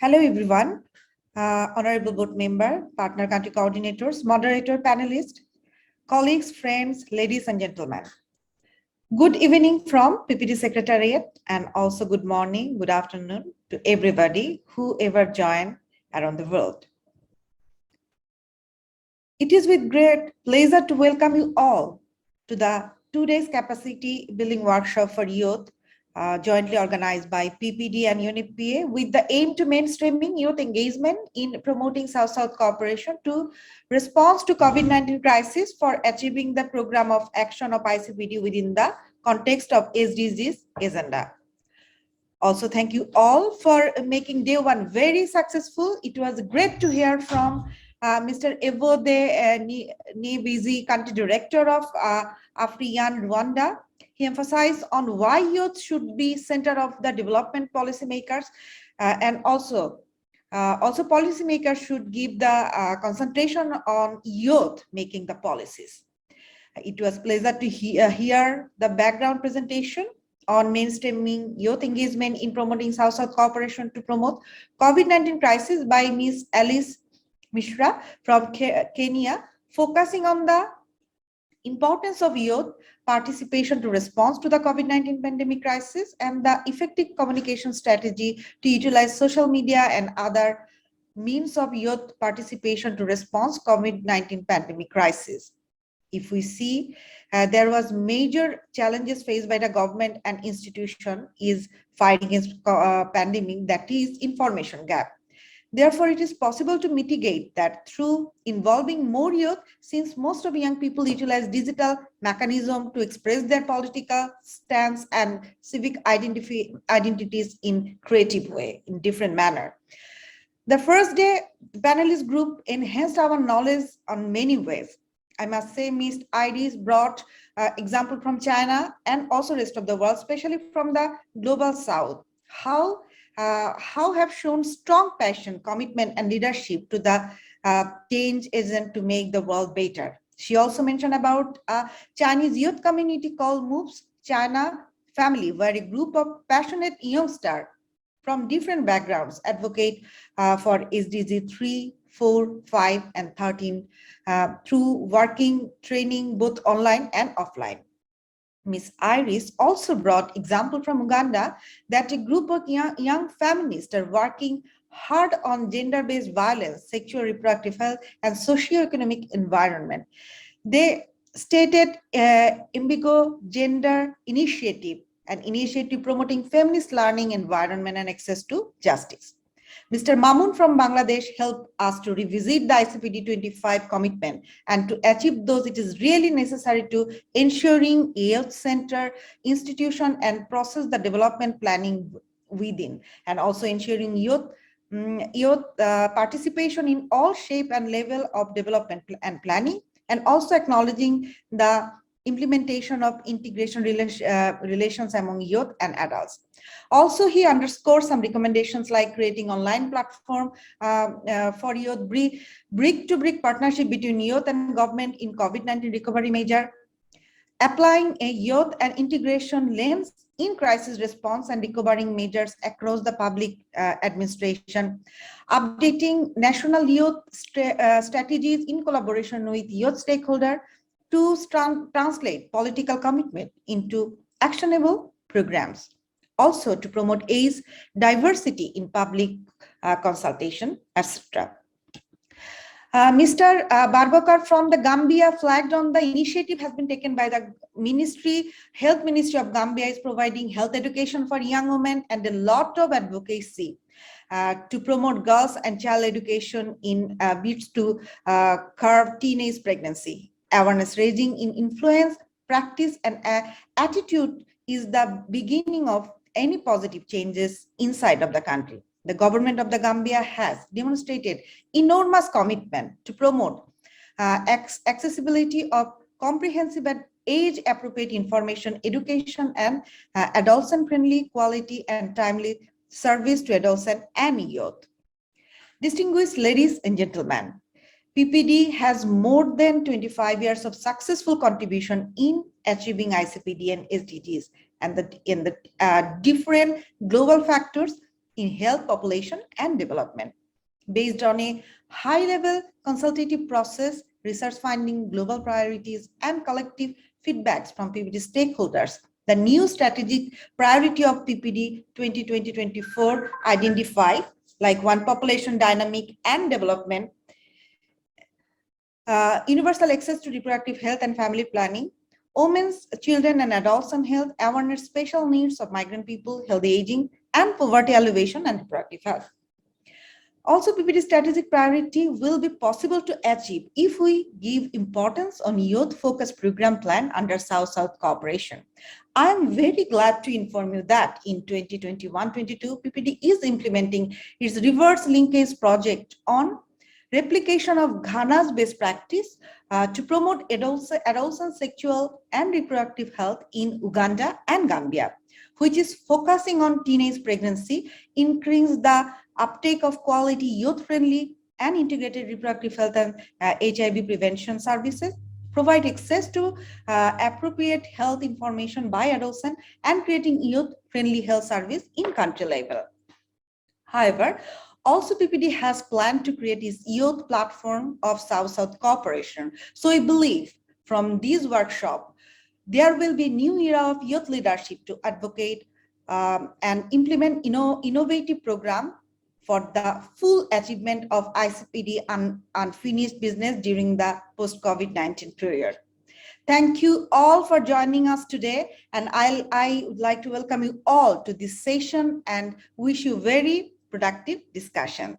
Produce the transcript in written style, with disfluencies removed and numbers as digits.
Hello, everyone. Honorable board member, partner country coordinators, moderator, panelists, colleagues, friends, ladies and gentlemen. Good evening from PPT Secretariat, and also good morning, good afternoon to everybody, whoever joined around the world. It is with great pleasure to welcome you all to the 2 days capacity building workshop for youth, jointly organized by PPD and UNFPA, with the aim to mainstreaming youth engagement in promoting South-South cooperation to response to COVID-19 crisis for achieving the program of action of ICPD within the context of SDGs agenda. Also, thank you all for making day one very successful. It was great to hear from Mr. Evode Nibizi, Country Director of Afriyan Rwanda. He emphasized on why youth should be center of the development policymakers, and also policymakers should give the concentration on youth making the policies. It was a pleasure to hear the background presentation on mainstreaming youth engagement in promoting South-South cooperation to promote COVID-19 crisis by Ms. Alice Mishra from Kenya, focusing on the importance of youth participation to response to the COVID-19 pandemic crisis and the effective communication strategy to utilize social media and other means of youth participation to response COVID-19 pandemic crisis. If we see, there was major challenges faced by the government and institution is fight against pandemic, that is information gap. Therefore, it is possible to mitigate that through involving more youth, since most of young people utilize digital mechanism to express their political stance and civic identities in creative way, in different manner. The first day, the panelist group enhanced our knowledge on many ways. I must say, Ms. IDs brought example from China and also rest of the world, especially from the global south. How have shown strong passion, commitment, and leadership to the change agent to make the world better. She also mentioned about Chinese youth community called Moves China Family, where a group of passionate youngsters from different backgrounds advocate for SDG 3, 4, 5, and 13 through working, training, both online and offline. Ms. Iris also brought example from Uganda that a group of young feminists are working hard on gender-based violence, sexual reproductive health, and socio-economic environment. They stated Imbigo Gender Initiative, an initiative promoting feminist learning environment and access to justice. Mr. Mamun from Bangladesh helped us to revisit the ICPD 25 commitment, and to achieve those, it is really necessary to ensuring youth center institution and process the development planning within, and also ensuring youth participation in all shape and level of development and planning, and also acknowledging the implementation of integration relations among youth and adults. Also, he underscores some recommendations like creating online platform for youth, brick-to-brick partnership between youth and government in COVID-19 recovery measure, applying a youth and integration lens in crisis response and recovering measures across the public administration, updating national youth strategies in collaboration with youth stakeholders to translate political commitment into actionable programs. Also to promote age diversity in public consultation, etc. Mr. Barbakar from the Gambia flagged on the initiative has been taken by the Health Ministry of Gambia is providing health education for young women and a lot of advocacy to promote girls and child education in bids to curb teenage pregnancy. Awareness raising in influence, practice, and attitude is the beginning of any positive changes inside of the country. The government of the Gambia has demonstrated enormous commitment to promote accessibility of comprehensive and age-appropriate information, education, and adolescent-friendly quality and timely service to adolescent and youth. Distinguished ladies and gentlemen, PPD has more than 25 years of successful contribution in achieving ICPD and SDGs, and in the different global factors in health, population, and development. Based on a high-level consultative process, research finding, global priorities, and collective feedbacks from PPD stakeholders, the new strategic priority of PPD 2020-24 identify like one, population dynamic and development, universal access to reproductive health and family planning, women's, children, and adults and health, awareness, special needs of migrant people, healthy aging, and poverty alleviation and reproductive health. Also, PPD strategic priority will be possible to achieve if we give importance on youth-focused program plan under South-South cooperation. I am very glad to inform you that in 2021-22, PPD is implementing its reverse linkage project on replication of Ghana's best practice to promote adolescent sexual and reproductive health in Uganda and Gambia, which is focusing on teenage pregnancy, increase the uptake of quality youth-friendly and integrated reproductive health and HIV prevention services, provide access to appropriate health information by adolescents, and creating youth-friendly health service in country level. However, also PPD has planned to create its youth platform of South-South cooperation. So I believe from this workshop, there will be new era of youth leadership to advocate and implement innovative program for the full achievement of ICPD unfinished business during the post-COVID-19 period. Thank you all for joining us today, and I would like to welcome you all to this session and wish you very productive discussion.